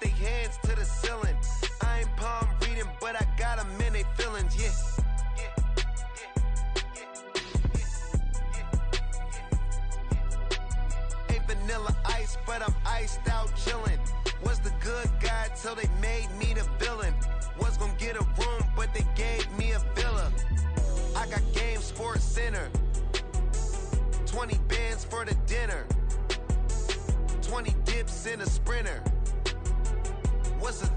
their hands to the ceiling. I ain't palm reading, but I got them in their feelings, yeah. Ain't vanilla ice, but I'm iced out chillin'. Was the good guy till they made me the villain. Was gonna get a room, but they gave me a villa. I got game Sports Center. 20 bands for the dinner. 20 dips in a sprinter. What's a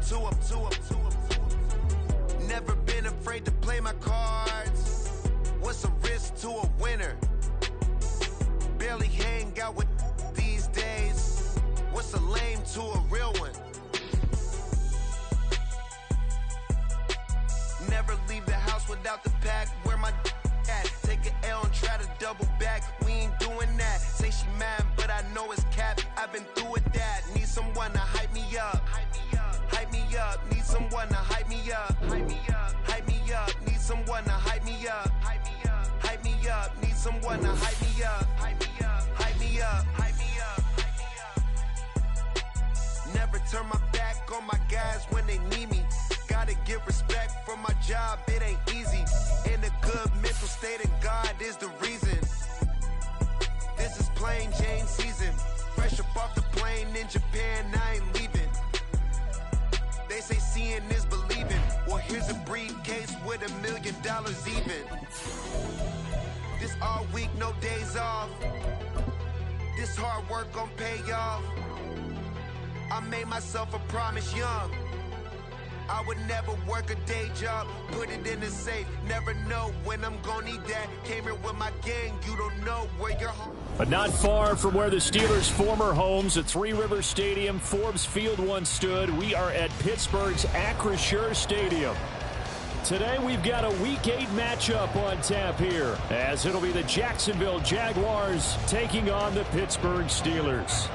two up? Never been afraid to play my cards. What's a risk to a winner? Barely hang out with these days. What's a lame to a real one? Never leave the house without the pack. Where my at? Take an L and try to double back. We ain't doing that. Say she mad, but I know it's cap. I've been through with that. Need someone to hype me up. Hype me up. Need someone to hype me up. Hype me up. Need someone to hype me up. Hype me up. Need someone to hype me up. Hype me up. Never turn my back on my guys when they need me. Gotta give respect for my job, it ain't easy. In a good mental state, and God is the reason. This is plain Jane season. Fresh up off the plane in Japan, I ain't leaving. They say seeing is believing. Well, here's a briefcase with $1 million even. This all week, no days off. This hard work gon' pay off. I made myself a promise young. I would never work a day job, put it in the safe. Never know when I'm gonna need that. Came here with my gang, you don't know where you're home. But not far from where the Steelers' former homes at Three Rivers Stadium, Forbes Field once stood, we are at Pittsburgh's Acrisure Stadium. Today we've got a Week 8 matchup on tap here, as it'll be the Jacksonville Jaguars taking on the Pittsburgh Steelers.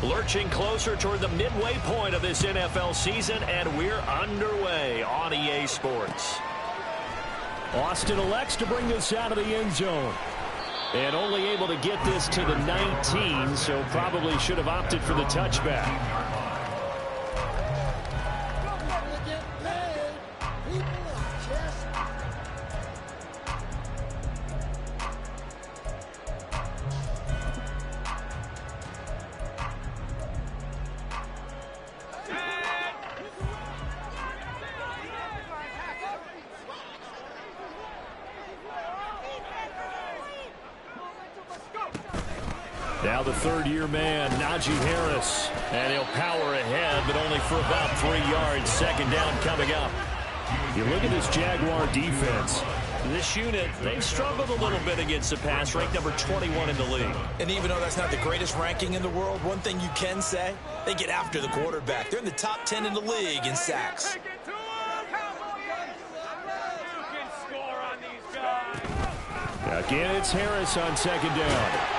Lurching closer toward the midway point of this NFL season, and we're underway on EA Sports. Austin elects to bring this out of the end zone. And only able to get this to the 19, so probably should have opted for the touchback. Now the third-year man, Najee Harris. And he'll power ahead, but only for about 3 yards. Second down coming up. You look at this Jaguar defense. This unit, they've struggled a little bit against the pass, ranked number 21 in the league. And even though that's not the greatest ranking in the world, one thing you can say, they get after the quarterback. They're in the top 10 in the league in sacks. Again, it's Harris on second down.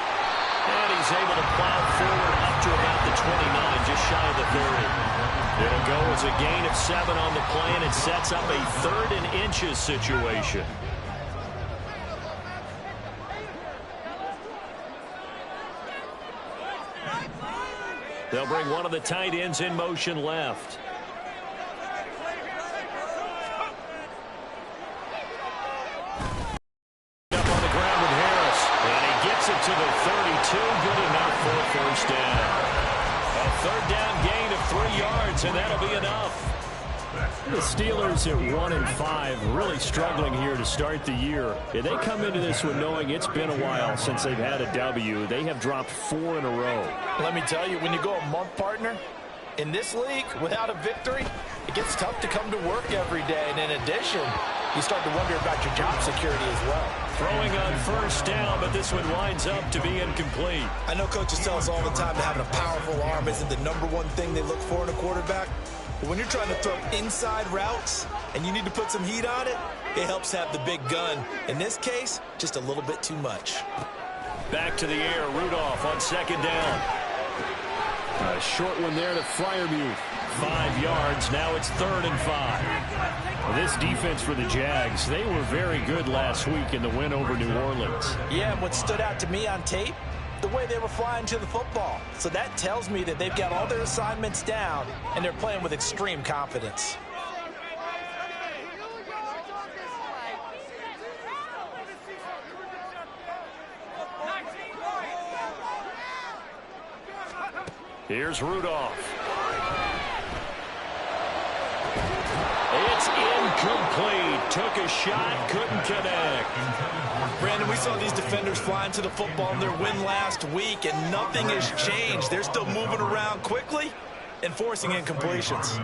And he's able to plow forward up to about the 29, just shy of the 30. It'll go as a gain of 7 on the play, and it sets up a 3rd and inches situation. They'll bring one of the tight ends in motion left. To the 32, good enough for a first down. A third down gain of 3 yards, and that'll be enough. The Steelers at 1-5, really struggling here to start the year. They come into this one knowing it's been a while since they've had a W. They have dropped 4 in a row. Let me tell you, when you go a month, partner, in this league, without a victory, it gets tough to come to work every day. And in addition, you start to wonder about your job security as well. Throwing on first down, but this one winds up to be incomplete. I know coaches tell us all the time that having a powerful arm isn't the #1 thing they look for in a quarterback. But when you're trying to throw inside routes and you need to put some heat on it, it helps have the big gun. In this case, just a little bit too much. Back to the air, Rudolph on second down. A short one there to Freiermuth. 5 yards, now it's 3rd and 5. This defense for the Jags, they were very good last week in the win over New Orleans. Yeah, and what stood out to me on tape, the way they were flying to the football. So that tells me that they've got all their assignments down, and they're playing with extreme confidence. Here's Rudolph. It's incomplete. Took a shot, couldn't connect. Brandon, we saw these defenders flying to the football in their win last week, and nothing has changed. They're still moving around quickly and forcing incompletions.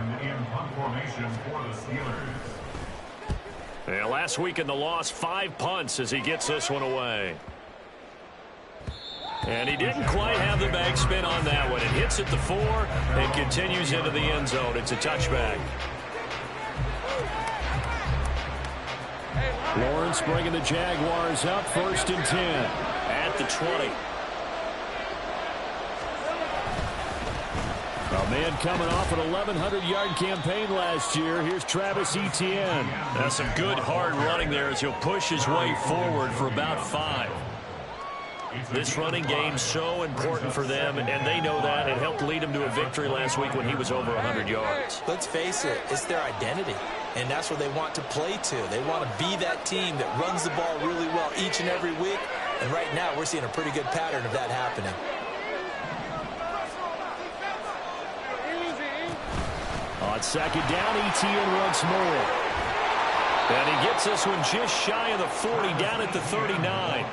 Yeah, last week in the loss, 5 punts as he gets this one away. And he didn't quite have the bag spin on that one. It hits at the 4 and continues into the end zone. It's a touchback. Lawrence bringing the Jaguars up, 1st and 10 at the 20. A man coming off an 1,100-yard campaign last year. Here's Travis Etienne. That's some good hard running there as he'll push his way forward for about 5. This running game so important for them, and they know that. It helped lead them to a victory last week when he was over 100 yards. Let's face it, it's their identity, and that's what they want to play to. They want to be that team that runs the ball really well each and every week, and right now we're seeing a pretty good pattern of that happening. On 2nd down, Etienne once more. And he gets this one just shy of the 40, down at the 39.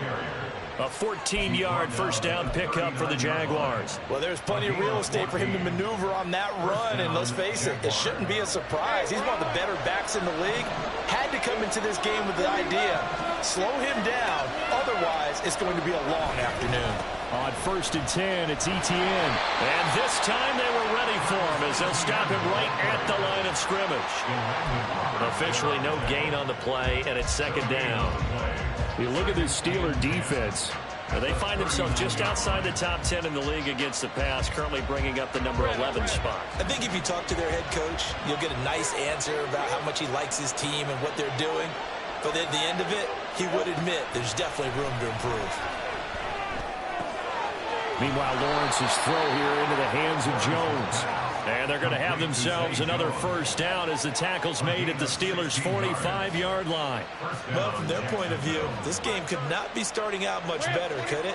A 14-yard 1st down pickup for the Jaguars. Well, there's plenty of real estate for him to maneuver on that run, and let's face it, it shouldn't be a surprise. He's one of the better backs in the league. Had to come into this game with the idea, slow him down, otherwise it's going to be a long afternoon. On 1st and 10, it's Etienne. And this time they were ready for him as they'll stop him right at the line of scrimmage. Officially no gain on the play, and it's 2nd down. You look at this Steeler defense. They find themselves just outside the top 10 in the league against the pass, currently bringing up the number 11 spot. I think if you talk to their head coach, you'll get a nice answer about how much he likes his team and what they're doing. But at the end of it, he would admit there's definitely room to improve. Meanwhile, Lawrence's throw here into the hands of Jones. And they're going to have themselves another 1st down as the tackle's made at the Steelers' 45-yard line. Well, from their point of view, this game could not be starting out much better, could it?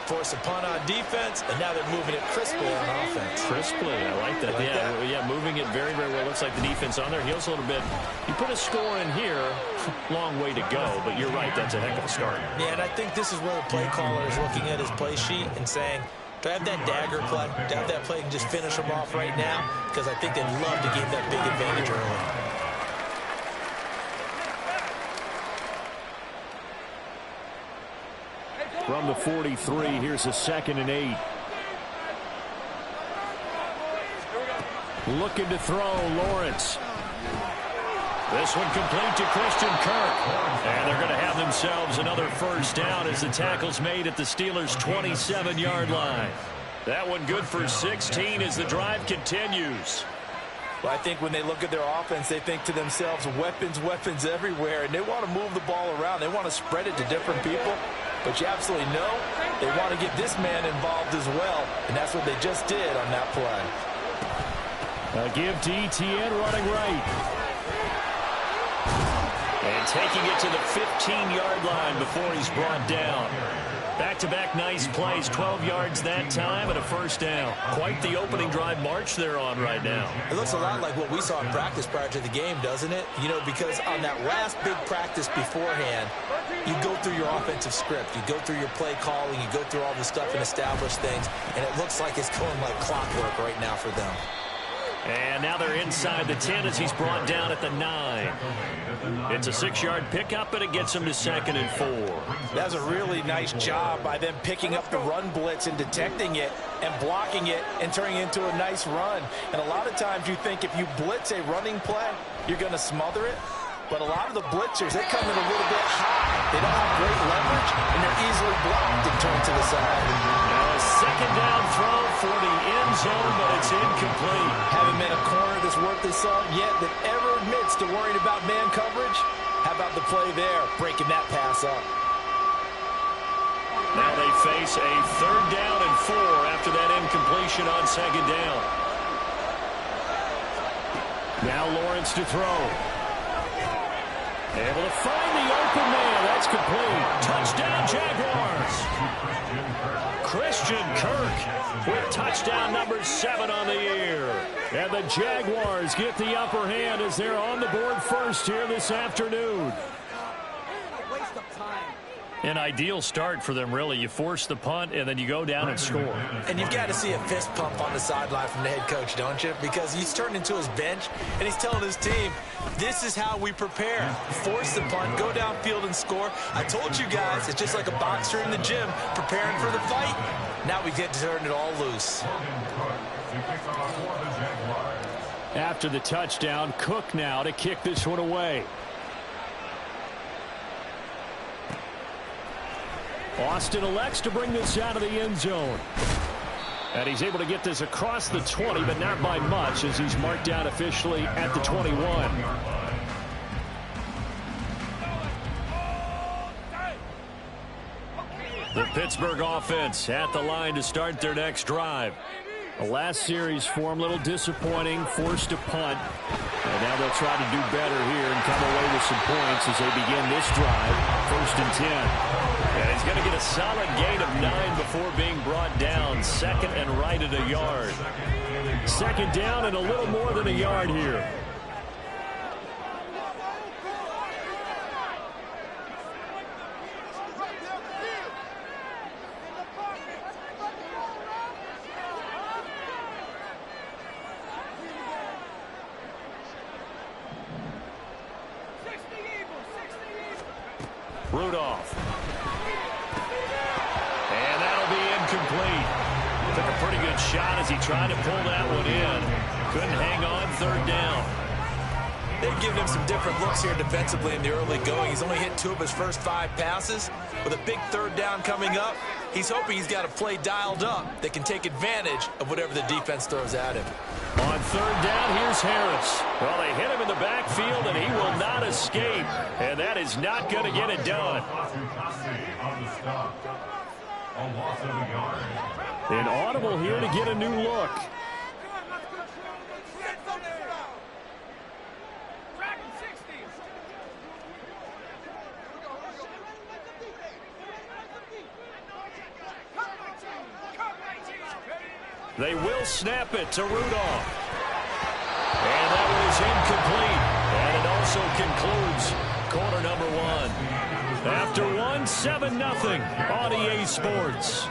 Force a punt on defense, and now they're moving it crisply on offense. Crisply, I like that. Yeah, moving it very, very well. Looks like the defense on their heels a little bit. You put a score in here, long way to go, but you're right, that's a heck of a start. Yeah, and I think this is where the play caller is looking at his play sheet and saying, do I have that dagger play? Do I have that play and just finish them off right now? Because I think they'd love to gain that big advantage early. From the 43, here's a 2nd and 8. Looking to throw, Lawrence. This one complete to Christian Kirk. And they're going to have themselves another 1st down as the tackle's made at the Steelers' 27-yard line. That one good for 16 as the drive continues. Well, I think when they look at their offense, they think to themselves, weapons, weapons everywhere, and they want to move the ball around. They want to spread it to different people. But you absolutely know they want to get this man involved as well, and that's what they just did on that play. A give to Etienne running right. And taking it to the 15-yard line before he's brought down. Back-to-back nice plays, 12 yards that time and a 1st down. Quite the opening drive march they're on right now. It looks a lot like what we saw in practice prior to the game, doesn't it? You know, because on that last big practice beforehand, you go through your offensive script. You go through your play calling. You go through all the stuff and establish things. And it looks like it's going like clockwork right now for them. And now they're inside the 10 as he's brought down at the 9. It's a 6-yard pickup, but it gets him to 2nd and 4. That's a really nice job by them picking up the run blitz and detecting it and blocking it and turning it into a nice run. And a lot of times you think if you blitz a running play, you're going to smother it. But a lot of the blitzers, they come in a little bit high. They don't have great leverage, and they're easily blocked and turned to the side. Now a 2nd down throw for the end zone, but it's incomplete. Haven't met a corner that's worth his salt yet that ever admits to worrying about man coverage. How about the play there, breaking that pass up? Now they face a 3rd down and 4 after that incompletion on 2nd down. Now Lawrence to throw. Able to find the open man. That's complete. Touchdown, Jaguars. Christian Kirk with touchdown number 7 on the year. And the Jaguars get the upper hand as they're on the board first here this afternoon. An ideal start for them, really. You force the punt, and then you go down and score. And you've got to see a fist pump on the sideline from the head coach, don't you? Because he's turned into his bench, and he's telling his team, this is how we prepare. Force the punt, go downfield and score. I told you guys, it's just like a boxer in the gym preparing for the fight. Now we get to turn it all loose. After the touchdown, Cook now to kick this one away. Austin elects to bring this out of the end zone. And he's able to get this across the 20, but not by much, as he's marked down officially at the 21. The Pittsburgh offense at the line to start their next drive. The last series for him, a little disappointing, forced a punt. And now they'll try to do better here and come away with some points as they begin this drive, 1st and 10. And he's going to get a solid gain of 9 before being brought down, 2nd and right at a yard. 2nd down and a little more than a yard here. Rudolph. And that'll be incomplete. Took a pretty good shot as he tried to pull that one in. Couldn't hang on 3rd down. They've given him some different looks here defensively in the early going. He's only hit 2 of his first 5 passes. With a big 3rd down coming up, he's hoping he's got a play dialed up that can take advantage of whatever the defense throws at him. On 3rd down, here's Harris. Well, they hit him in the backfield, and he will not escape. And that is not going to get it done. An audible here to get a new look. They will snap it to Rudolph. And that was incomplete. And it also concludes quarter number 1. After 1, 7-0 on EA Sports.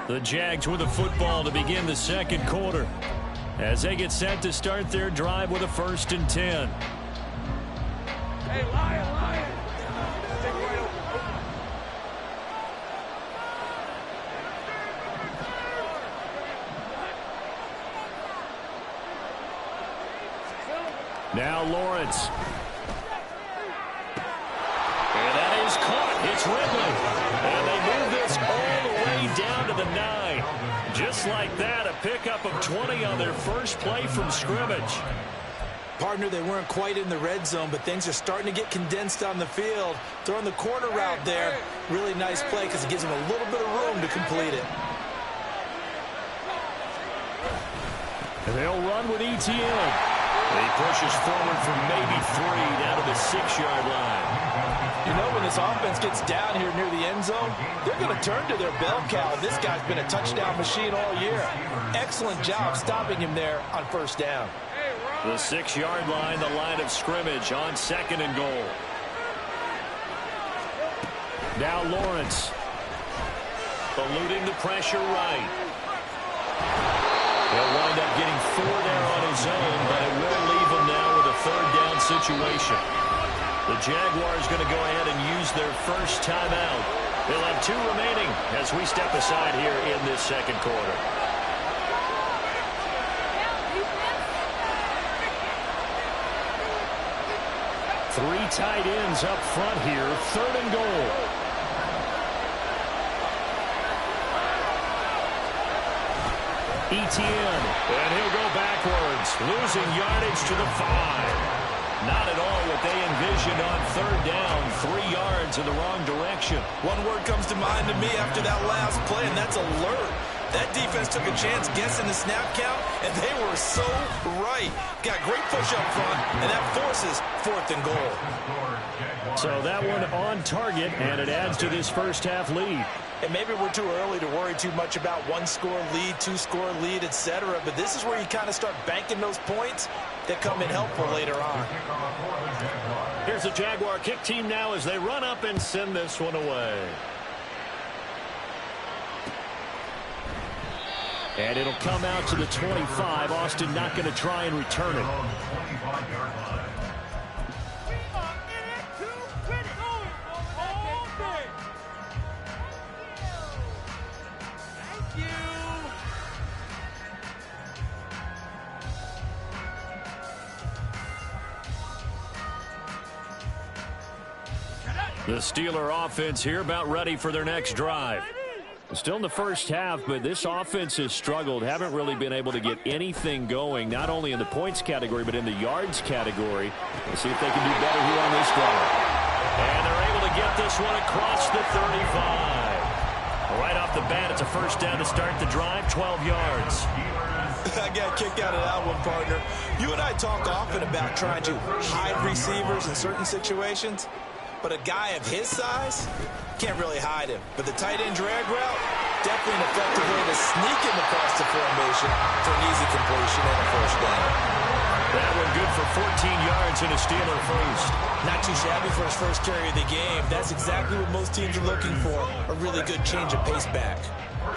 The Jags with the football to begin the 2nd quarter as they get set to start their drive with a 1st and 10. Hey, Lion. Now Lawrence. And that is caught. It's Ridley. And they move this all the way down to the 9. Just like that, a pickup of 20 on their first play from scrimmage. Partner, they weren't quite in the red zone, but things are starting to get condensed on the field. Throwing the corner route there. Really nice play because it gives them a little bit of room to complete it. And they'll run with ETN. He pushes forward from maybe 3 down to the 6-yard line. You know, when this offense gets down here near the end zone, they're going to turn to their bell cow. This guy's been a touchdown machine all year. Excellent job stopping him there on 1st down. The 6-yard line, the line of scrimmage on 2nd and goal. Now Lawrence. Eluding the pressure right. He'll wind up getting 4 there on his own, but it will leave him now with a 3rd down situation. The Jaguars going to go ahead and use their first timeout. They'll have 2 remaining as we step aside here in this 2nd quarter. Three tight ends up front here, 3rd and goal. Etienne, and he'll go backwards, losing yardage to the 5. Not at all what they envisioned on third down, 3 yards in the wrong direction. One word comes to mind to me after that last play, and that's alert. That defense took a chance guessing the snap count, and they were so right. Got great push up front, and that forces 4th and goal. So that one on target, and it adds to this first half lead. And maybe we're too early to worry too much about 1-score lead, 2-score lead, etc. But this is where you kind of start banking those points that come in helpful later on. Here's the Jaguar kick team now as they run up and send this one away. And it'll come out to the 25. Austin not going to try and return it. The Steeler offense here about ready for their next drive. Still in the first half, but this offense has struggled. Haven't really been able to get anything going, not only in the points category, but in the yards category. We'll see if they can do better here on this drive. And they're able to get this one across the 35. Right off the bat, it's a first down to start the drive, 12 yards. I got kicked out of that one, partner. You and I talk often about trying to hide receivers in certain situations. But a guy of his size can't really hide him. But the tight end drag route, definitely an effective way to sneak him across the formation for an easy completion and a first down. That one good for 14 yards and a Steeler first. Not too shabby for his first carry of the game. That's exactly what most teams are looking for, a really good change of pace back.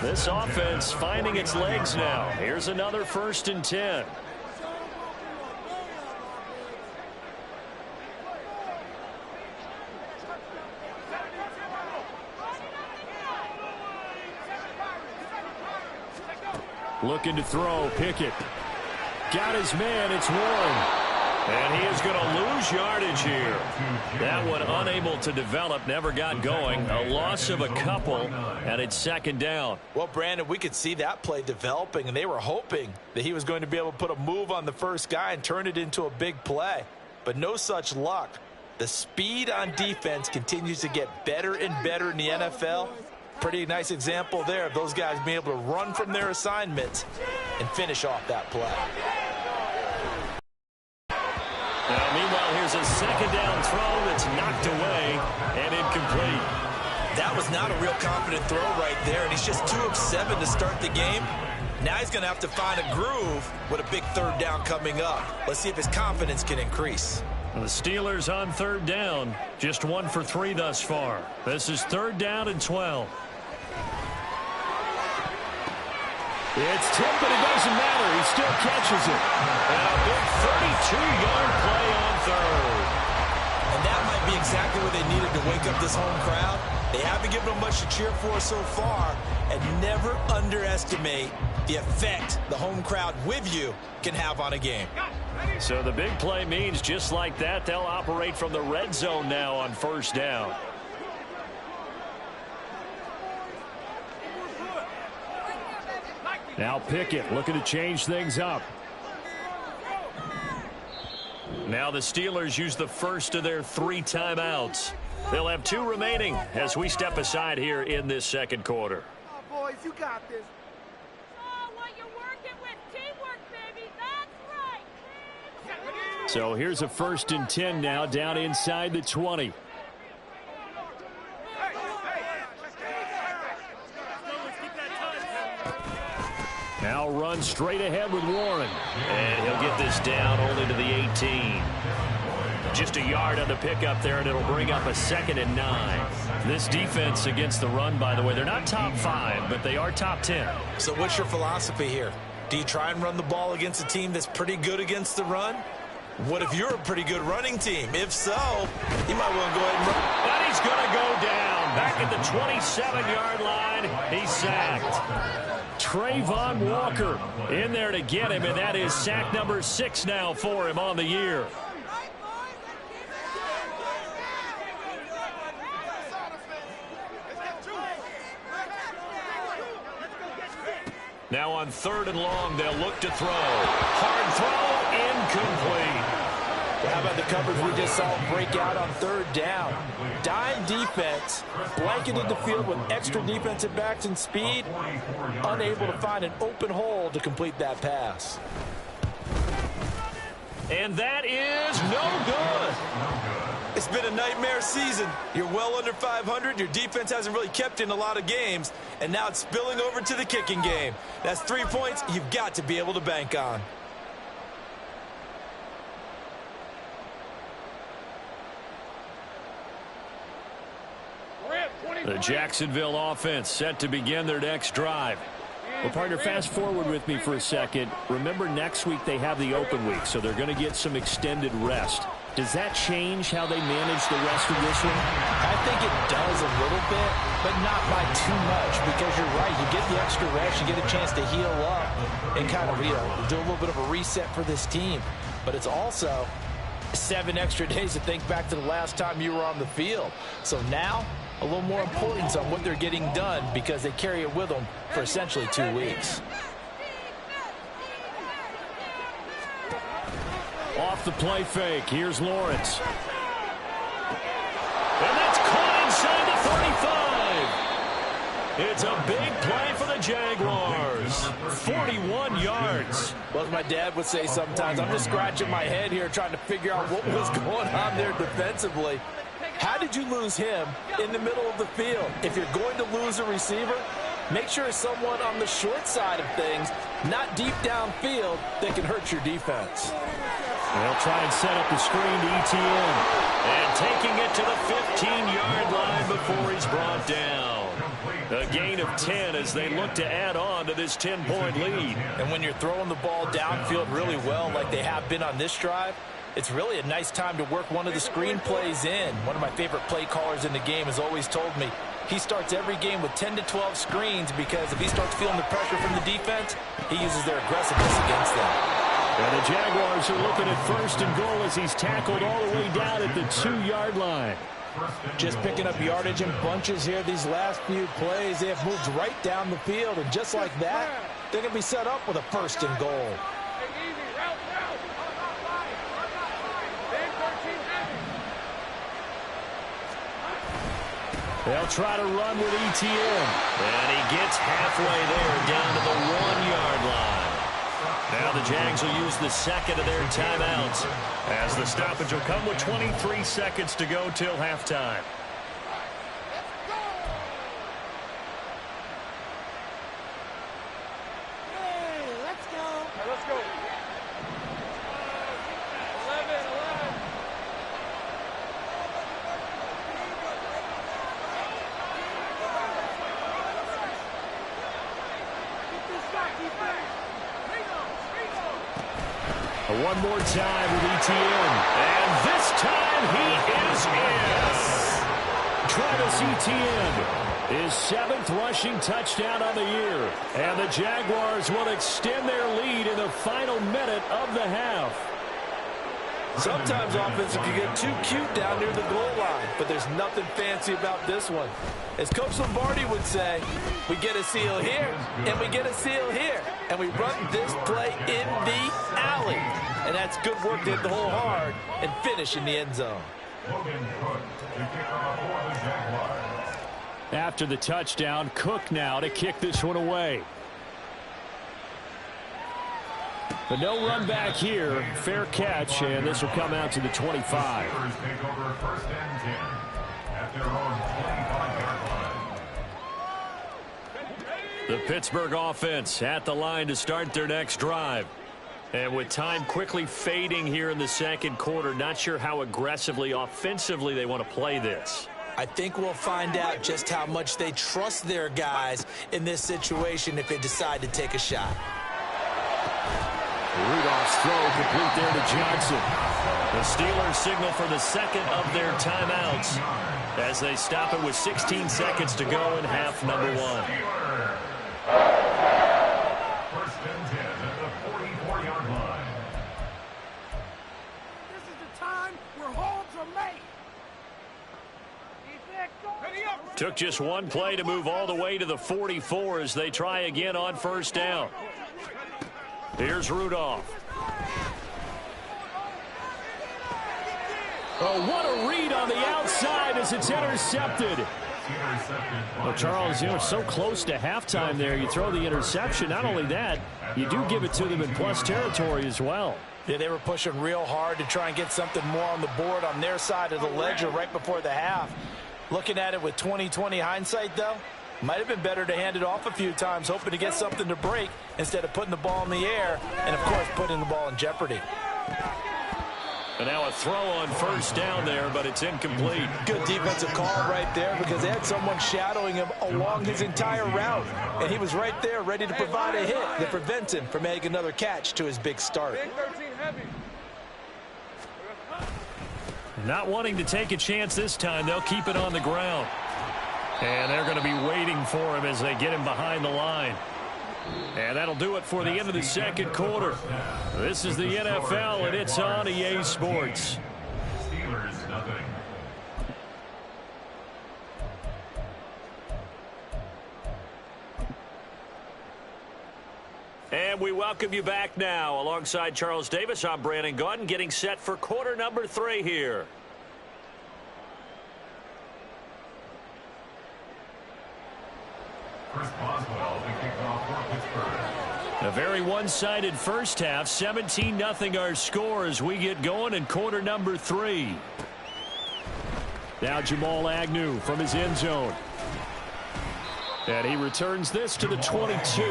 This offense finding its legs now. Here's another 1st and 10. Looking to throw, Pickett. Got his man, it's Warren. And he is going to lose yardage here. That one unable to develop, never got going. A loss of a couple, and it's 2nd down. Well, Brandon, we could see that play developing, and they were hoping that he was going to be able to put a move on the first guy and turn it into a big play. But no such luck. The speed on defense continues to get better and better in the NFL. Pretty nice example there of those guys being able to run from their assignments and finish off that play. Now, meanwhile, here's a 2nd down throw that's knocked away and incomplete. That was not a real confident throw right there, and he's just 2 of 7 to start the game. Now he's going to have to find a groove with a big 3rd down coming up. Let's see if his confidence can increase. The Steelers on 3rd down, just 1 for 3 thus far. This is 3rd down and 12. It's tipped, but it doesn't matter. He still catches it. And a big 32-yard play on 3rd. And that might be exactly what they needed to wake up this home crowd. They haven't given them much to cheer for so far. And never underestimate the effect the home crowd with you can have on a game. So the big play means just like that, they'll operate from the red zone now on 1st down. Now Pickett looking to change things up. Now the Steelers use the first of their 3 timeouts. They'll have 2 remaining as we step aside here in this 2nd quarter. Oh, boys, you got this. So here's a 1st and 10 now down inside the 20. Now run straight ahead with Warren. And he'll get this down only to the 18. Just a yard on the pickup there, and it'll bring up a 2nd and 9. This defense against the run, by the way, they're not top 5, but they are top 10. So what's your philosophy here? Do you try and run the ball against a team that's pretty good against the run? What if you're a pretty good running team? If so, you might want to go ahead and run. But he's going to go down. Back at the 27-yard line, he's sacked. Trayvon Walker in there to get him, and that is sack number 6 now for him on the year. Now on 3rd and long, they'll look to throw. Hard throw, incomplete. How about the coverage we just saw break out on 3rd down? Dime defense, blanketed the field with extra defensive backs and speed, unable to find an open hole to complete that pass. And that is no good. It's been a nightmare season. You're well under 500. Your defense hasn't really kept in a lot of games, and now it's spilling over to the kicking game. That's 3 points you've got to be able to bank on. The Jacksonville offense set to begin their next drive. Well, partner, fast forward with me for a second. Remember, next week they have the open week, so they're going to get some extended rest. Does that change how they manage the rest of this one? I think it does a little bit, but not by too much, because you're right. You get the extra rest, you get a chance to heal up and kind of, do a little bit of a reset for this team. But it's also 7 extra days to think back to the last time you were on the field. So now, a little more importance on what they're getting done because they carry it with them for essentially 2 weeks. Off the play fake, here's Lawrence. And that's caught inside the 35. It's a big play for the Jaguars. 41 yards. Well, as my dad would say sometimes, I'm just scratching my head here trying to figure out what was going on there defensively. How did you lose him in the middle of the field? If you're going to lose a receiver, make sure it's someone on the short side of things, not deep downfield, that can hurt your defense. They'll try and set up the screen to ETN. And taking it to the 15-yard line before he's brought down. A gain of 10 as they look to add on to this 10-point lead. And when you're throwing the ball downfield really well like they have been on this drive, it's really a nice time to work one of the screen plays in. One of my favorite play callers in the game has always told me he starts every game with 10 to 12 screens because if he starts feeling the pressure from the defense, he uses their aggressiveness against them. And the Jaguars are looking at 1st and goal as he's tackled all the way down at the 2-yard line. Just picking up yardage in bunches here these last few plays. They have moved right down the field, and just like that, they're going to be set up with a 1st and goal. They'll try to run with ETN. And he gets halfway there down to the 1-yard line. Now the Jags will use the 2nd of their timeouts as the stoppage will come with 23 seconds to go till halftime. Let's go. 11. One more time with ETN. And this time he is in. Travis Etienne, his 7th rushing touchdown on the year. And the Jaguars will extend their lead in the final minute of the half. Sometimes offense can get too cute down near the goal line, but there's nothing fancy about this one. As Coach Lombardi would say, we get a seal here, and we get a seal here, and we run this play in the alley. And that's good work to hit the hole hard and finish in the end zone. After the touchdown, Cook now to kick this one away. But no run back here. Fair catch, and this will come out to the 25. The Pittsburgh offense at the line to start their next drive. And with time quickly fading here in the 2nd quarter, not sure how aggressively, offensively they want to play this. I think we'll find out just how much they trust their guys in this situation if they decide to take a shot. Rudolph's throw complete there to Johnson. The Steelers signal for the 2nd of their timeouts as they stop it with 16 seconds to go in half number 1. Took just one play to move all the way to the 44 as they try again on first down. Here's Rudolph. Oh, what a read on the outside as it's intercepted. Well, Charles, so close to halftime there. You throw the interception. Not only that, you do give it to them in plus territory as well. Yeah, they were pushing real hard to try and get something more on the board on their side of the ledger right before the half. Looking at it with 20/20 hindsight, though, might have been better to hand it off a few times, hoping to get something to break instead of putting the ball in the air and, of course, putting the ball in jeopardy. And now a throw on first down there, but it's incomplete. Good defensive call right there because they had someone shadowing him along his entire route. And he was right there ready to provide a hit that prevents him from making another catch to his big start. Not wanting to take a chance this time. They'll keep it on the ground. And they're going to be waiting for him as they get him behind the line. And that'll do it for the end of the second quarter. This is the NFL, and it's on EA Sports. Steelers, nothing. And we welcome you back now. Alongside Charles Davis, I'm Brandon Gaudin, getting set for quarter number 3 here. Chris Boswell, the kickoff for Pittsburgh. A very one-sided first half. 17-0 our score as we get going in quarter number 3. Now Jamal Agnew from his end zone. And he returns this to the 22.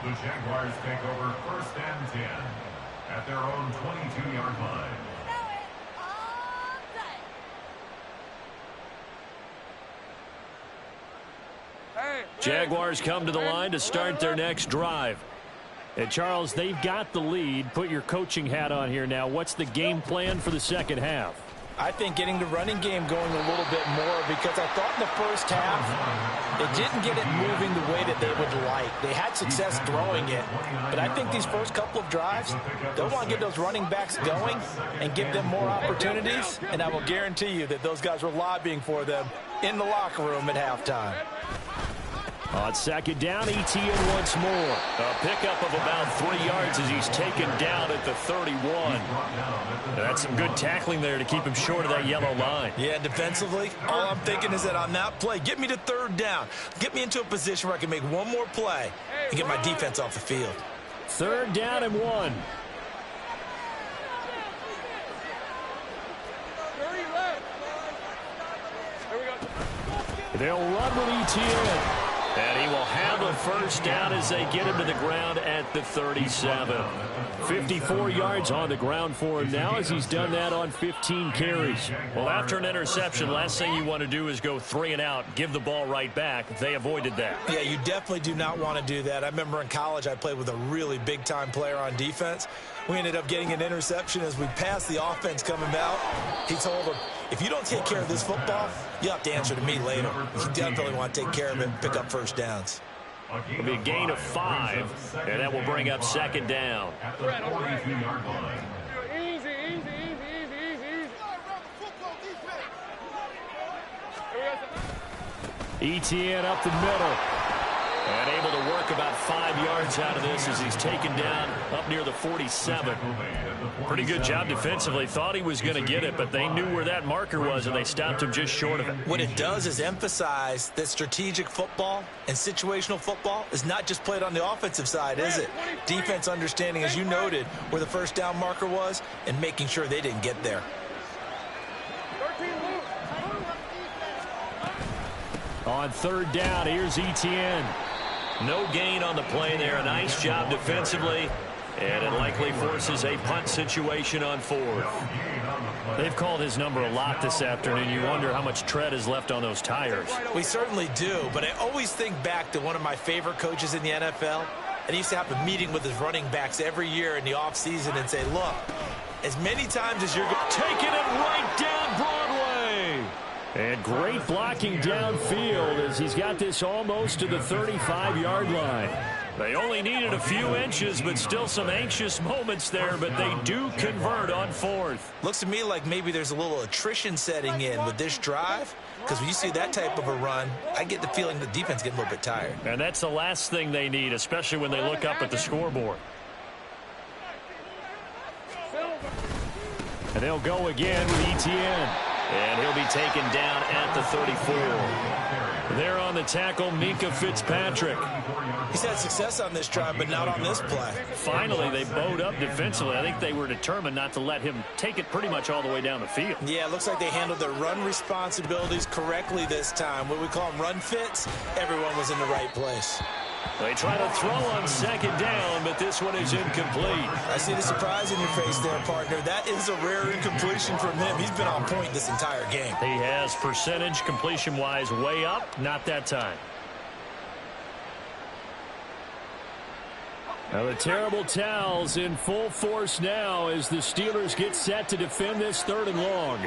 The Jaguars take over first and 10 at their own 22-yard line. Jaguars come to the line to start their next drive. And Charles, they've got the lead. Put your coaching hat on here now. What's the game plan for the second half? I think getting the running game going a little bit more because I thought in the first half it didn't get it moving the way that they would like. They had success throwing it, but I think these first couple of drives, they'll want to get those running backs going and give them more opportunities, and I will guarantee you that those guys were lobbying for them in the locker room at halftime. On second down, Etienne once more. A pickup of about 3 yards as he's taken down at the 31. That's some good tackling there to keep him short of that yellow line. Yeah, defensively, all I'm thinking is that on that play, get me to third down. Get me into a position where I can make one more play and get my defense off the field. Third down and 1. They'll run with Etienne. And he will have a first down as they get him to the ground at the 37. 54 yards on the ground for him now as he's done that on 15 carries. Well, after an interception, last thing you want to do is go 3 and out, give the ball right back. They avoided that. Yeah, you definitely do not want to do that. I remember in college I played with a really big-time player on defense. We ended up getting an interception as we passed the offense coming out. He told him, if you don't take care of this football, you'll have to answer to me later. You definitely want to take care of it and pick up first downs. It'll be a gain of 5, and that will bring up second down. At the 42-yard line. Easy, easy, easy, easy, easy. Etienne up the middle. And able to work about 5 yards out of this as he's taken down up near the 47. Pretty good job defensively. Thought he was going to get it, but they knew where that marker was, and they stopped him just short of it. What it does is emphasize that strategic football and situational football is not just played on the offensive side, is it? Defense understanding, as you noted, where the first down marker was and making sure they didn't get there. On third down, here's Etienne. No gain on the play there. A nice job defensively. And it likely forces a punt situation on 4th. They've called his number a lot this afternoon. You wonder how much tread is left on those tires. We certainly do, but I always think back to one of my favorite coaches in the NFL. And he used to have a meeting with his running backs every year in the offseason and say, look, as many times as you're taking it right down Broadway. And great blocking downfield as he's got this almost to the 35-yard line. They only needed a few inches, but still some anxious moments there, but they do convert on fourth. Looks to me like maybe there's a little attrition setting in with this drive, because when you see that type of a run, I get the feeling the defense getting a little bit tired. And that's the last thing they need, especially when they look up at the scoreboard. And they'll go again with Etienne. And he'll be taken down at the 34. There on the tackle, Mika Fitzpatrick. He's had success on this drive, but not on this play. Finally, they bowed up defensively. I think they were determined not to let him take it pretty much all the way down the field. Yeah, it looks like they handled their run responsibilities correctly this time. What we call them run fits, everyone was in the right place. They try to throw on second down, but this one is incomplete. I see the surprise in your face there, partner. That is a rare incompletion from him. He's been on point this entire game. He has percentage completion-wise way up, not that time. Now the terrible towels in full force now as the Steelers get set to defend this 3rd and long.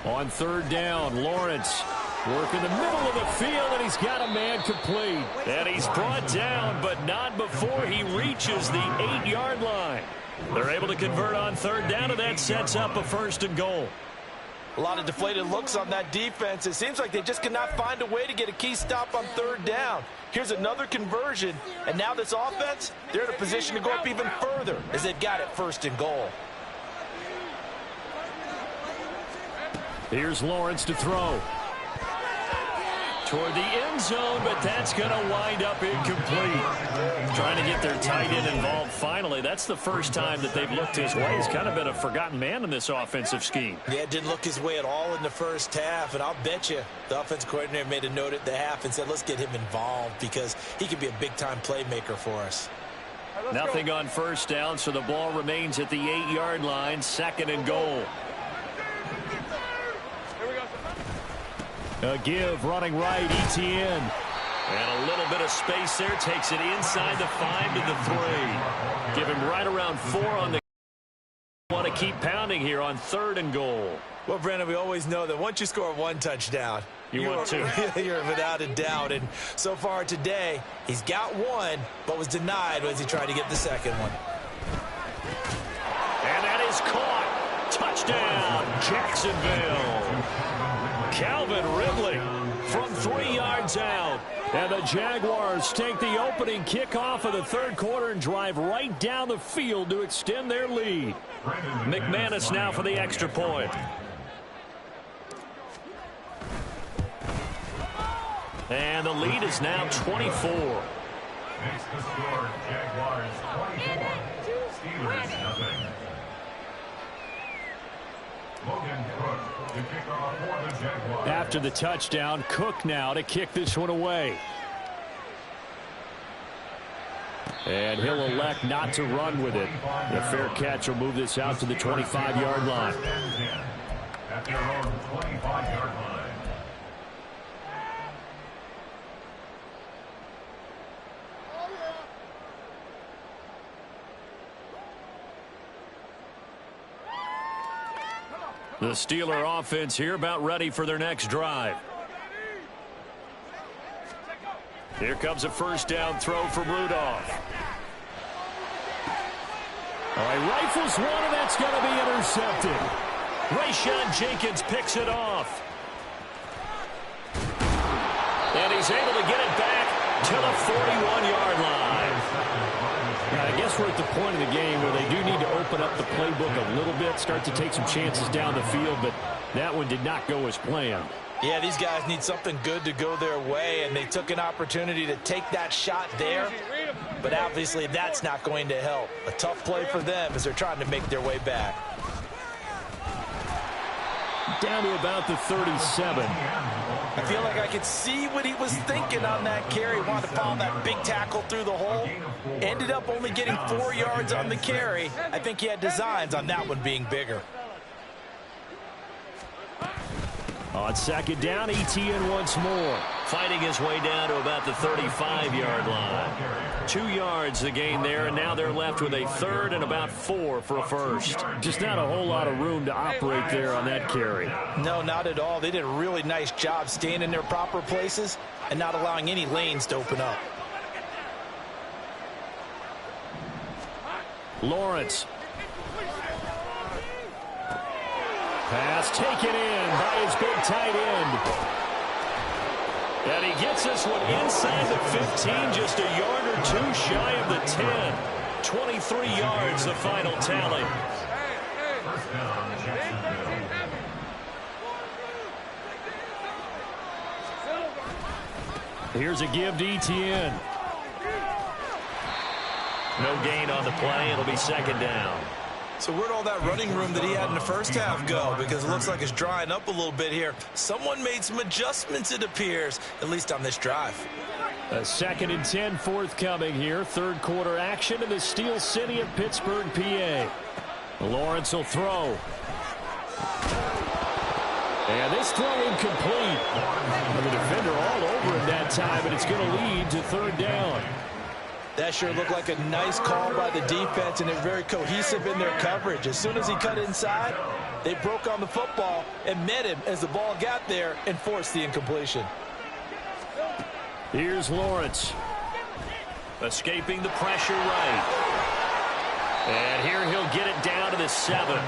On 3rd down, Lawrence work in the middle of the field, and he's got a man complete. And he's brought down, but not before he reaches the 8-yard line. They're able to convert on 3rd down, and that sets up a 1st and goal. A lot of deflated looks on that defense. It seems like they just cannot find a way to get a key stop on 3rd down. Here's another conversion, and now this offense, they're in a position to go up even further as they've got it 1st and goal. Here's Lawrence to throw. Toward the end zone, but that's going to wind up incomplete. Trying to get their tight end involved finally. That's the first time that they've looked his way. He's kind of been a forgotten man in this offensive scheme. Yeah, it didn't look his way at all in the first half, and I'll bet you the offensive coordinator made a note at the half and said, let's get him involved because he could be a big-time playmaker for us. Nothing on 1st down, so the ball remains at the 8-yard line, 2nd and goal. A give, running right, Etienne. And a little bit of space there, takes it inside the 5 to the 3. Give him right around 4 on the. Want to keep pounding here on 3rd and goal. Well, Brandon, we always know that once you score 1 touchdown, you want 2. You're without a doubt. And so far today, he's got 1, but was denied as he tried to get the 2nd one. And that is caught. Touchdown, Jacksonville. Calvin Ridley from 3 yards out. And the Jaguars take the opening kickoff of the 3rd quarter and drive right down the field to extend their lead. McManus now for the extra point. And the lead is now 24. Makes the score Jaguars 24, Steelers nothing. Logan Cook to kick off for the Jaguars. After the touchdown, Cook now to kick this one away. And he'll elect not to run with it. The fair catch will move this out to the 25-yard line. At their own 25-yard line. The Steeler offense here about ready for their next drive. Here comes a 1st down throw from Rudolph. All right, rifles one, and that's going to be intercepted. Rayshon Jenkins picks it off. And he's able to get it back to the 41-yard line. Now, I guess we're at the point of the game where they do need to open up the playbook a little bit, start to take some chances down the field, but that one did not go as planned. Yeah, these guys need something good to go their way, and they took an opportunity to take that shot there, but obviously that's not going to help. A tough play for them as they're trying to make their way back. Down to about the 37. I feel like I could see what he was thinking on that carry. Wanted to follow that big tackle through the hole. Ended up only getting 4 yards on the carry. I think he had designs on that one being bigger. On 2nd down, Etienne once more. Fighting his way down to about the 35-yard line. 2 yards the gain there, and now they're left with a 3rd and about 4 for a 1st. Just not a whole lot of room to operate there on that carry. No, not at all. They did a really nice job staying in their proper places and not allowing any lanes to open up. Lawrence. Pass taken in by his big tight end. And he gets this one inside the 15, just a yard or two shy of the 10. 23 yards, the final tally. First down, Jacksonville. Here's a give to Etienne. No gain on the play. It'll be second down. So where'd all that running room that he had in the first half go? Because it looks like it's drying up a little bit here. Someone made some adjustments, it appears, at least on this drive. A 2nd and 10 forthcoming here. Third quarter action in the Steel City of Pittsburgh, PA. Lawrence will throw. And this throw incomplete. The defender all over him that time, and it's going to lead to third down. That sure looked like a nice call by the defense, and they're very cohesive in their coverage. As soon as he cut inside, they broke on the football and met him as the ball got there and forced the incompletion. Here's Lawrence. Escaping the pressure right. And here he'll get it down to the 7.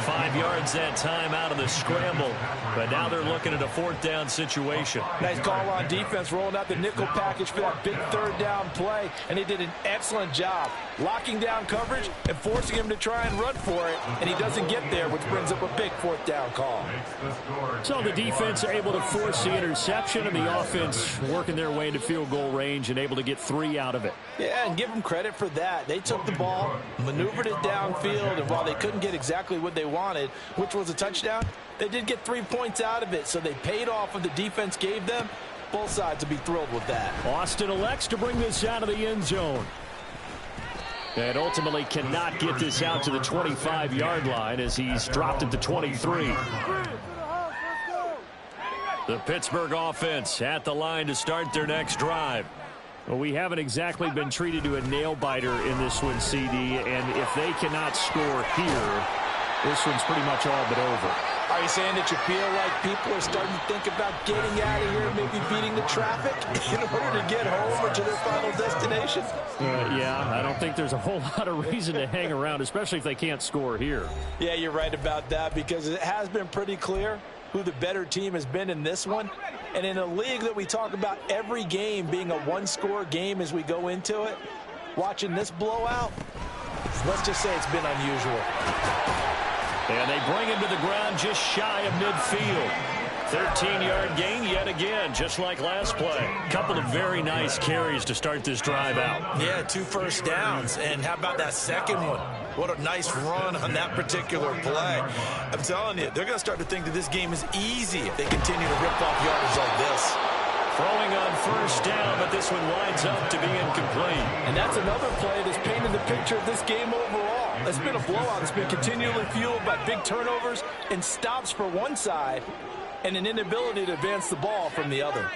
5 yards that time out of the scramble. But now they're looking at a fourth down situation. Nice call on defense, rolling out the nickel package for that big third down play. And he did an excellent job locking down coverage and forcing him to try and run for it. And he doesn't get there, which brings up a big fourth down call. So the defense able to force the interception, and the offense working their way into field goal range and able to get 3 out of it. Yeah, and give them credit for that. They took the ball, maneuvered it downfield, and while they couldn't get exactly what they wanted, which was a touchdown, they did get 3 points out of it, so they paid off what the defense gave them. Both sides would be thrilled with that. Austin elects to bring this out of the end zone. And ultimately cannot get this out to the 25-yard line as he's dropped at the 23. The Pittsburgh offense at the line to start their next drive. Well, we haven't exactly been treated to a nail-biter in this one, CD, and if they cannot score here, this one's pretty much all but over. Are you saying that you feel like people are starting to think about getting out of here, maybe beating the traffic in order to get home or to their final destination? Yeah, I don't think there's a whole lot of reason to hang around, especially if they can't score here. Yeah, you're right about that, because it has been pretty clear who the better team has been in this one. And in a league that we talk about every game being a one-score game as we go into it, watching this blowout, let's just say it's been unusual. And they bring him to the ground just shy of midfield. 13-yard gain yet again, just like last play. Couple of very nice carries to start this drive out. Yeah, 2 first downs. And how about that second one? What a nice run on that particular play. I'm telling you, they're going to start to think that this game is easy if they continue to rip off yardage like this. Throwing on first down, but this one winds up to be incomplete. And that's another play that's painted the picture of this game overall. It's been a blowout that's been continually fueled by big turnovers and stops for one side and an inability to advance the ball from the other.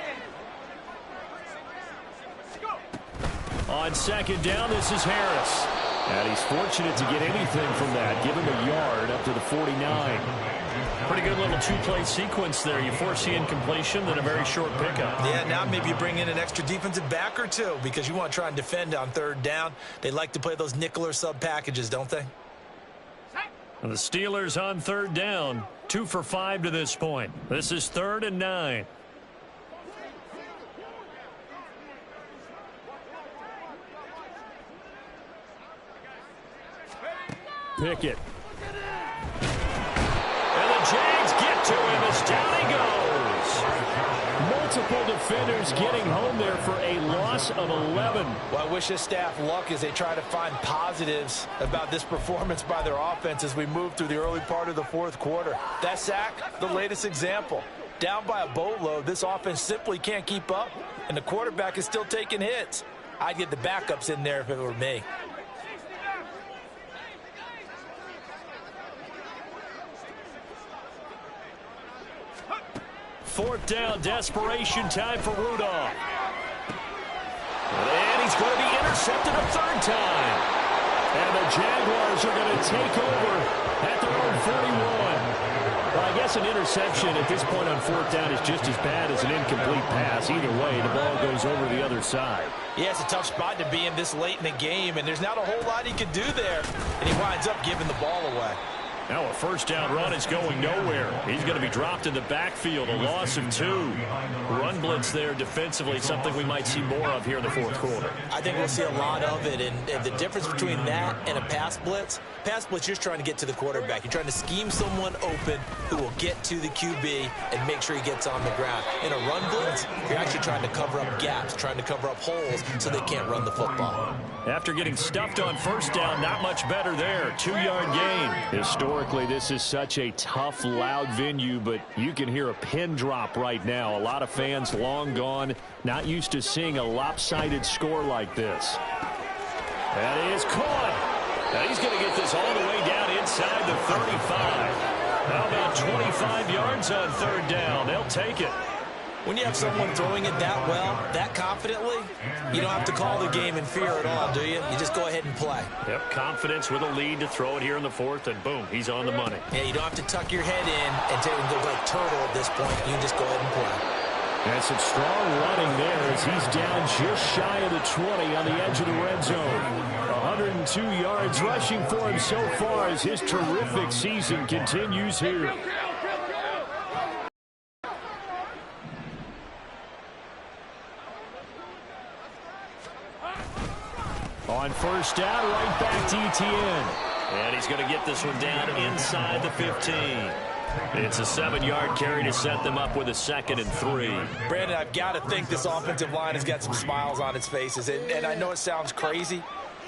On second down, this is Harris. And he's fortunate to get anything from that. Give him a yard up to the 49. Pretty good little two-play sequence there. You force the incompletion, then a very short pickup. Yeah, now maybe you bring in an extra defensive back or two because you want to try and defend on third down. They like to play those nickel or sub packages, don't they? And the Steelers on third down. 2 for 5 to this point. This is 3rd and 9. Pickett. And the Jags get to him as down he goes. Multiple defenders getting home there for a loss of 11. Well, I wish this staff luck as they try to find positives about this performance by their offense as we move through the early part of the fourth quarter. That sack, the latest example. Down by a boatload, this offense simply can't keep up, and the quarterback is still taking hits. I'd get the backups in there if it were me. Fourth down, desperation time for Rudolph. And he's going to be intercepted a third time. And the Jaguars are going to take over at their own 41. Well, I guess guess an interception at this point on fourth down is just as bad as an incomplete pass. Either way, the ball goes over the other side. Yeah, it's a tough spot to be in this late in the game, and there's not a whole lot he can do there. And he winds up giving the ball away. Now a first down run is going nowhere. He's going to be dropped in the backfield, a loss of 2. Run blitz there defensively, something we might see more of here in the fourth quarter. I think we'll see a lot of it, and the difference between that and a pass blitz, you're just trying to get to the quarterback. You're trying to scheme someone open who will get to the QB and make sure he gets on the ground. In a run blitz, you're actually trying to cover up gaps, trying to cover up holes so they can't run the football. After getting stuffed on first down, not much better there. 2-yard gain. Historically, this is such a tough, loud venue, but you can hear a pin drop right now. A lot of fans long gone, not used to seeing a lopsided score like this. That is caught. Now he's going to get this all the way down inside the 35. How about 25 yards on third down? They'll take it. When you have someone throwing it that well, that confidently, you don't have to call the game in fear at all, do you? You just go ahead and play. Yep, confidence with a lead to throw it here in the fourth, and boom, he's on the money. Yeah, you don't have to tuck your head in and go like turtle at this point. You can just go ahead and play. And some strong running there as he's down just shy of the 20 on the edge of the red zone. 102 yards rushing for him so far as his terrific season continues here. On first down, right back to Etienne. And he's going to get this one down inside the 15. It's a 7-yard carry to set them up with a 2nd and 3. Brandon, I've got to think this offensive line has got some smiles on its faces. And I know it sounds crazy,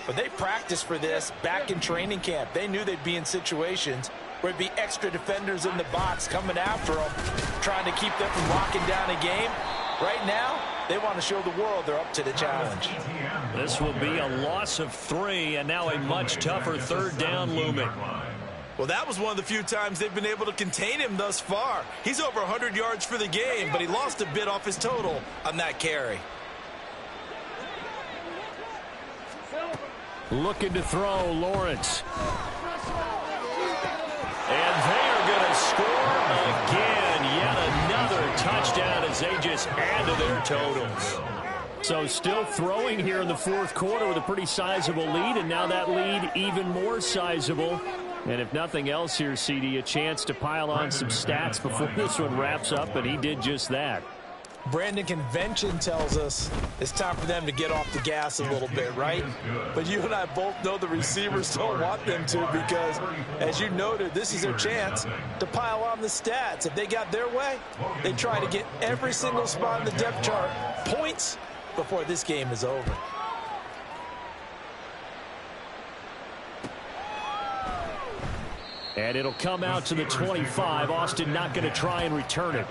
but they practiced for this back in training camp. They knew they'd be in situations where it'd be extra defenders in the box coming after them, trying to keep them from locking down a game. Right now, they want to show the world they're up to the challenge. This will be a loss of 3, and now a much tougher third down looming. Well, that was one of the few times they've been able to contain him thus far. He's over 100 yards for the game, but he lost a bit off his total on that carry. Looking to throw, Lawrence. And they are going to score again. Yet another touchdown as they just add to their totals. So still throwing here in the fourth quarter with a pretty sizable lead, and now that lead even more sizable. And if nothing else here, CD, a chance to pile on some stats before this one wraps up, and he did just that. Brandon, convention tells us it's time for them to get off the gas a little bit, right? But you and I both know the receivers don't want them to because, as you noted, this is their chance to pile on the stats. If they got their way, they try to get every single spot in the depth chart points before this game is over. And it'll come out to the 25. Austin not going to try and return it.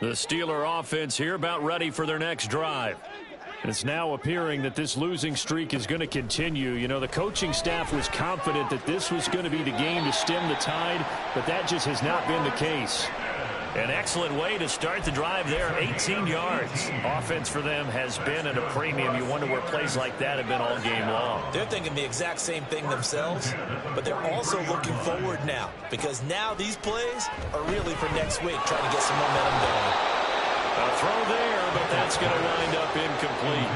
The Steeler offense here about ready for their next drive. It's now appearing that this losing streak is going to continue. You know, the coaching staff was confident that this was going to be the game to stem the tide, but that just has not been the case. An excellent way to start the drive there, 18 yards. Offense for them has been at a premium. You wonder where plays like that have been all game long. They're thinking the exact same thing themselves, but they're also looking forward now because now these plays are really for next week, trying to get some momentum going. A throw there, but that's going to wind up incomplete.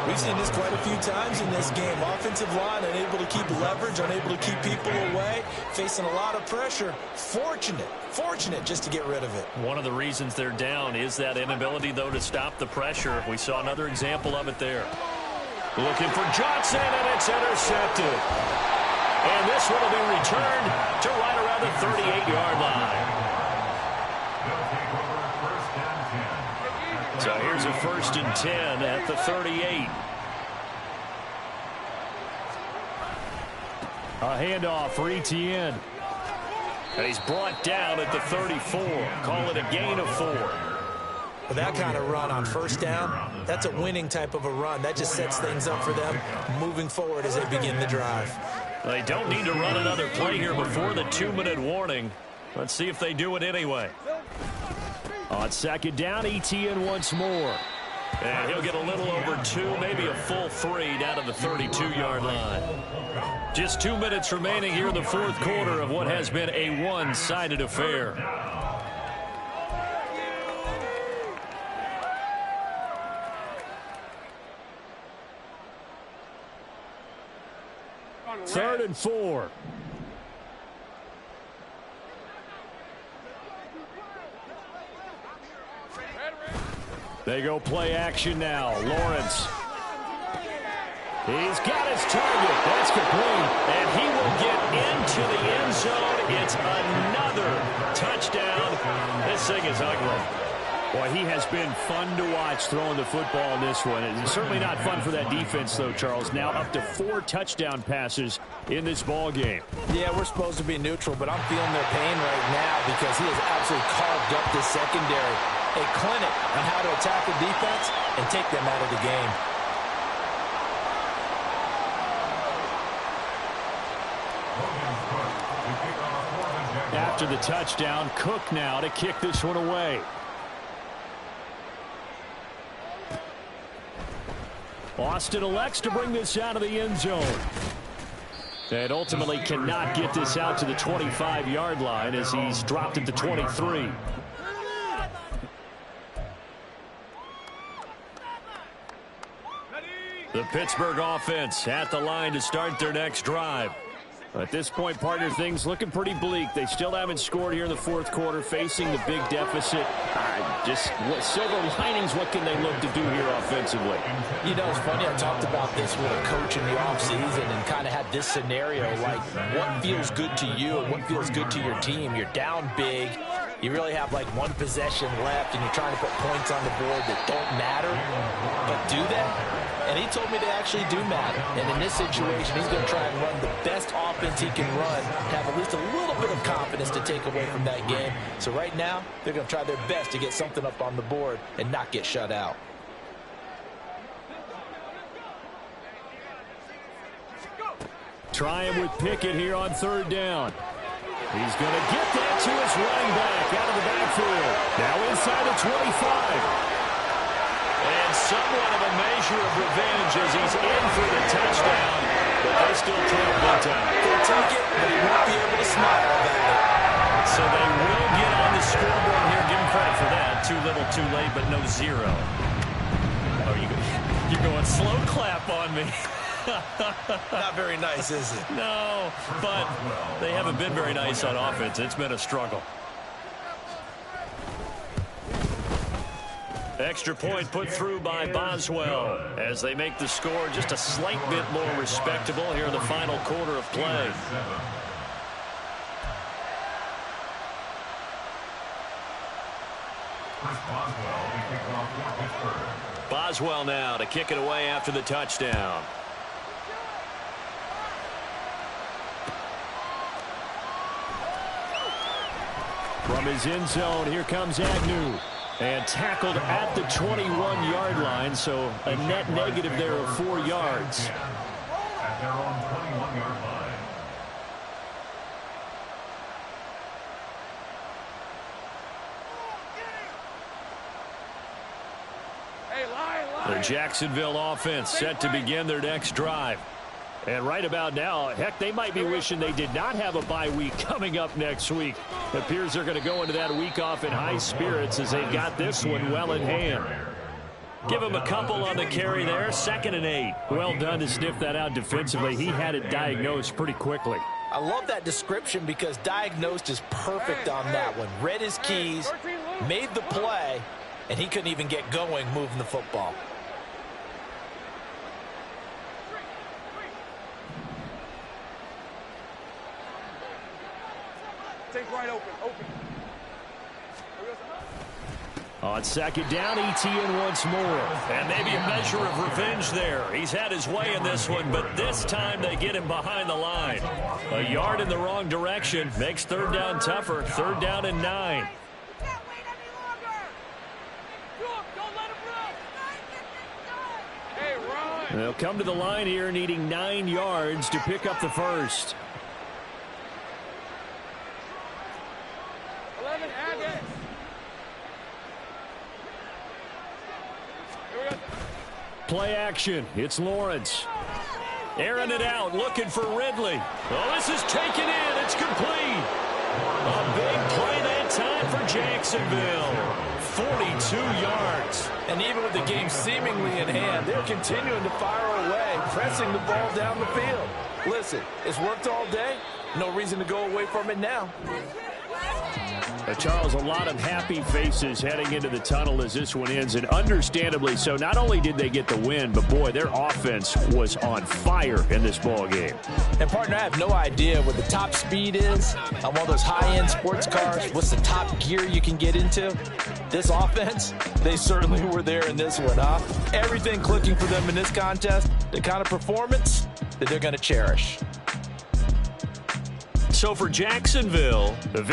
We've seen this quite a few times in this game. Offensive line unable to keep leverage, unable to keep people away, facing a lot of pressure. Fortunate just to get rid of it. One of the reasons they're down is that inability, though, to stop the pressure. We saw another example of it there. Looking for Johnson, and it's intercepted. And this one will be returned to right around the 38-yard line. So here's a 1st and 10 at the 38. A handoff for Etienne. And he's brought down at the 34. Call it a gain of 4. With that kind of run on first down, that's a winning type of a run. That just sets things up for them moving forward as they begin the drive. They don't need to run another play here before the 2-minute warning. Let's see if they do it anyway. On second down, ETN once more. And he'll get a little over 2, maybe a full 3 down to the 32-yard line. Just 2 minutes remaining here in the fourth quarter of what has been a one-sided affair. Third and 4. They go play action now. Lawrence. He's got his target. That's complete. And he will get into the end zone. It's another touchdown. This thing is ugly. Boy, he has been fun to watch throwing the football in this one. It's certainly not fun for that defense, though, Charles. Now up to 4 touchdown passes in this ball game. Yeah, we're supposed to be neutral, but I'm feeling their pain right now because he has absolutely carved up this secondary. A clinic on how to attack a defense and take them out of the game. After the touchdown, Cook now to kick this one away. Austin elects to bring this out of the end zone. And ultimately cannot get this out to the 25-yard line as he's dropped at the 23. The Pittsburgh offense at the line to start their next drive. At this point, partner, things looking pretty bleak. They still haven't scored here in the fourth quarter, facing the big deficit. Just what silver linings, what can they look to do here offensively? You know, it's funny, I talked about this with a coach in the offseason and kind of had this scenario, like what feels good to you and what feels good to your team. You're down big. You really have like one possession left, and you're trying to put points on the board that don't matter. But do that? And he told me they actually do matter. And in this situation, he's going to try and run the best offense he can run, have at least a little bit of confidence to take away from that game. So right now, they're going to try their best to get something up on the board and not get shut out. Trying with Pickett here on third down. He's going to get that to his running back out of the backfield. Now inside the 25. And somewhat of a measure of revenge as he's in for the touchdown. But they still trail big time. They'll take it, but he won't be able to smile about it. So they will get on the scoreboard here. Give him credit for that. Too little, too late, but no 0. Oh, you're going slow clap on me. Not very nice, is it? No, but they haven't been very nice on offense. It's been a struggle. Extra point put through by Boswell as they make the score just a slight bit more respectable here in the final quarter of play. Boswell now to kick it away after the touchdown. From his end zone, here comes Agnew. And tackled at the 21-yard line, so a net negative there of 4 yards. At their own 21-yard line. The Jacksonville offense set to begin their next drive. And right about now, heck, they might be wishing they did not have a bye week coming up next week. It appears they're going to go into that week off in high spirits as they've got this one well in hand. Give him a couple on the carry there. 2nd and 8. Well done to sniff that out defensively. He had it diagnosed pretty quickly. I love that description because diagnosed is perfect on that one. Read his keys, made the play, and he couldn't even get going moving the football. Right open. On second down, ETN once more. And maybe a measure of revenge there. He's had his way in this one, but this time they get him behind the line. A yard in the wrong direction makes third down tougher. 3rd down and 9. They'll come to the line here needing 9 yards to pick up the first. 11, add it. Here we go. Play action. It's Lawrence. Airing it out, looking for Ridley. Oh, this is taken in. It's complete. A big play that time for Jacksonville. 42 yards. And even with the game seemingly in hand, they're continuing to fire away, pressing the ball down the field. Listen, it's worked all day. No reason to go away from it now. Charles, a lot of happy faces heading into the tunnel as this one ends, and understandably so. Not only did they get the win, but boy, their offense was on fire in this ball game. And partner, I have no idea what the top speed is on one of those high-end sports cars. What's the top gear you can get into? This offense, they certainly were there in this one, huh? Everything clicking for them in this contest, the kind of performance that they're going to cherish. So for Jacksonville, the victory